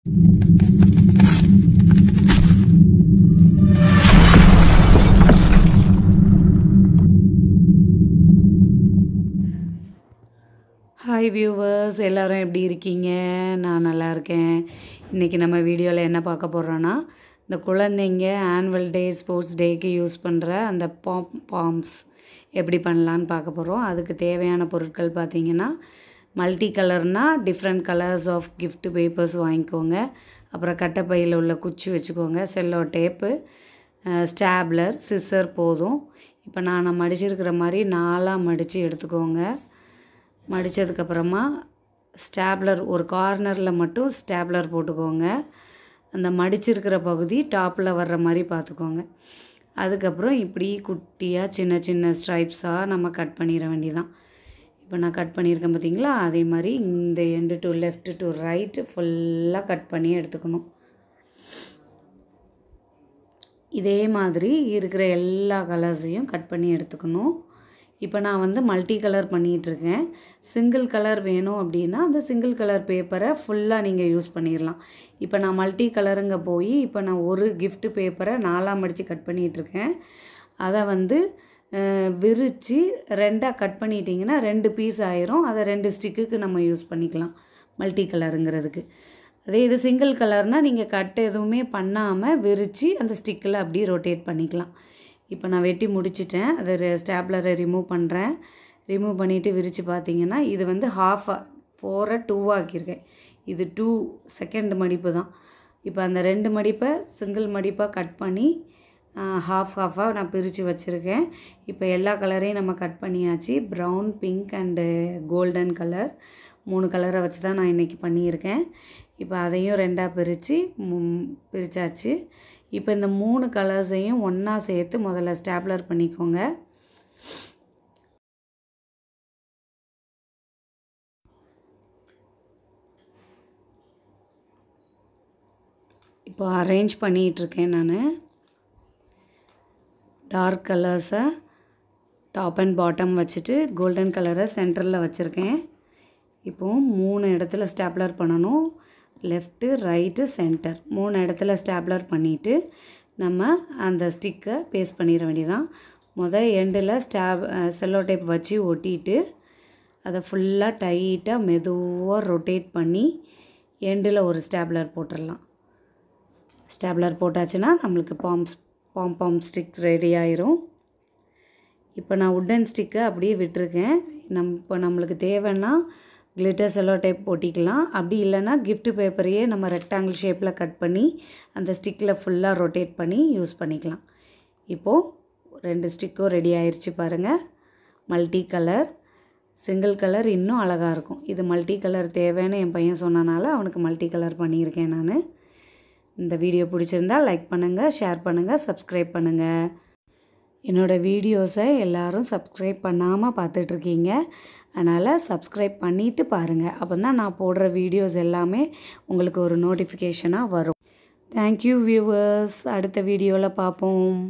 Hi viewers, எல்லோரும் எப்படி இருக்கீங்க? நான் நல்லா இருக்கேன். இன்றைக்கி நம்ம வீடியோவில் என்ன பார்க்க போகிறோன்னா, இந்த குழந்தைங்க ஆனுவல் டே ஸ்போர்ட்ஸ் டேக்கு யூஸ் பண்ணுற அந்த பாம்ஸ் எப்படி பண்ணலான்னு பார்க்க போகிறோம். அதுக்கு தேவையான பொருட்கள் பார்த்திங்கன்னா, மல்டி கலர்னால் different colours of gift papers வாங்கிக்கோங்க. அப்புறம் கட்டைப்பையில் உள்ள குச்சி வச்சுக்கோங்க, செல்லோ டேப்பு, ஸ்டாப்லர், சிசர் போதும். இப்போ நான் மடிச்சிருக்கிற மாதிரி 4ஆக மடித்து எடுத்துக்கோங்க. மடித்ததுக்கப்புறமா ஸ்டாப்லர் ஒரு கார்னரில் மட்டும் ஸ்டாப்லர் போட்டுக்கோங்க. அந்த மடிச்சிருக்கிற பகுதி டாப்பில் வர்ற மாதிரி பார்த்துக்கோங்க. அதுக்கப்புறம் இப்படி குட்டியாக சின்ன சின்ன ஸ்ட்ரைப்ஸாக நம்ம கட் பண்ணிட வேண்டியதான். இப்போ நான் கட் பண்ணியிருக்கேன் பார்த்திங்களா, அதே மாதிரி இந்த end to left to right ஃபுல்லாக கட் பண்ணி எடுத்துக்கணும். இதே மாதிரி இருக்கிற எல்லா கலர்ஸையும் கட் பண்ணி எடுத்துக்கணும். இப்போ நான் மல்டி கலர் பண்ணிகிட்ருக்கேன். சிங்கிள் கலர் வேணும் அப்படின்னா அந்த சிங்கிள் கலர் பேப்பரை ஃபுல்லாக நீங்கள் யூஸ் பண்ணிடலாம். இப்போ நான் மல்டி கலருங்க போய் இப்போ நான் ஒரு gift பேப்பரை 4ஆக மடித்து கட் பண்ணிகிட்ருக்கேன். அதை விரித்து 2ஆக கட் பண்ணிட்டிங்கன்னா 2 பீஸ் ஆயிரும். அதை 2 ஸ்டிக்குக்கு நம்ம யூஸ் பண்ணிக்கலாம் மல்டி கலருங்கிறதுக்கு. அதே இது சிங்கிள் கலர்னால் நீங்கள் கட் எதுவுமே பண்ணாமல் விரித்து அந்த ஸ்டிக்கில் அப்படியே ரொட்டேட் பண்ணிக்கலாம். இப்போ நான் வெட்டி முடிச்சிட்டேன். அதை ஸ்டாப்லரை ரிமூவ் பண்ணுறேன். ரிமூவ் பண்ணிவிட்டு விரித்து பார்த்தீங்கன்னா இது 4 2 ஆக்கியிருக்கேன். இது 2 செகண்ட் மடிப்பு தான். இப்போ அந்த 2 மடிப்பை சிங்கிள் மடிப்பாக கட் பண்ணி ஹாஃபாக நான் பிரித்து வச்சுருக்கேன். இப்போ எல்லா கலரையும் நம்ம கட் பண்ணியாச்சு. Brown, pink and golden colour 3 கலரை வச்சு தான் நான் இன்றைக்கி பண்ணியிருக்கேன். இப்போ அதையும் 2ஆக பிரித்தாச்சு. இப்போ இந்த 3 கலர்ஸையும் ஒன்றா சேர்த்து முதல்ல ஸ்டாப்லர் பண்ணிக்கோங்க. இப்போ அரேஞ்ச் பண்ணிகிட்ருக்கேன். நான் டார்க் கலர்ஸை டாப் அண்ட் பாட்டம் வச்சுட்டு கோல்டன் கலரை சென்டரில் வச்சுருக்கேன். இப்போது 3 இடத்துல ஸ்டாப்லர் பண்ணணும். லெஃப்ட்டு, ரைட்டு, சென்டர் 3 இடத்துல ஸ்டாப்லர் பண்ணிவிட்டு நம்ம அந்த ஸ்டிக்கை பேஸ்ட் பண்ணிட வேண்டியதான். எண்டில் செல்லோ டேப் வச்சு ஒட்டிட்டு அதை ஃபுல்லாக டைட்டாக மெதுவாக ரொட்டேட் பண்ணி எண்டில் ஒரு ஸ்டாப்லர் போட்டுடலாம். ஸ்டாப்லர் போட்டாச்சுன்னா நம்மளுக்கு பாம் ஸ்டிக் ரெடி ஆயிரும். இப்போ நான் உட்டன் ஸ்டிக்கை அப்படியே விட்டுருக்கேன். இப்போ நம்மளுக்கு தேவைன்னா கிளிட்டர் செல்லோ டேப் ஒட்டிக்கலாம். அப்படி இல்லைன்னா gift பேப்பரையே நம்ம ரெக்டாங்கிள் ஷேப்பில் கட் பண்ணி அந்த ஸ்டிக்கில் ஃபுல்லாக ரொட்டேட் பண்ணி யூஸ் பண்ணிக்கலாம். இப்போது 2 ஸ்டிக்கும் ரெடி ஆயிடுச்சு பாருங்கள். மல்டி கலர், சிங்கிள் கலர் இன்னும் அழகாக இருக்கும். இது மல்டி கலர் தேவைன்னு என் பையன் சொன்னனால அவனுக்கு மல்டி கலர் பண்ணியிருக்கேன் நான். இந்த வீடியோ பிடிச்சிருந்தால் லைக் பண்ணுங்கள், ஷேர் பண்ணுங்கள், சப்ஸ்கிரைப் பண்ணுங்கள். என்னோடய வீடியோஸை எல்லோரும் சப்ஸ்கிரைப் பண்ணாமல் பார்த்துட்ருக்கீங்க. அதனால் சப்ஸ்கிரைப் பண்ணிவிட்டு பாருங்கள். அப்போ தான் நான் போடுற வீடியோஸ் எல்லாமே உங்களுக்கு ஒரு நோட்டிஃபிகேஷனாக வரும். Thank you viewers. அடுத்த வீடியோவில் பார்ப்போம்.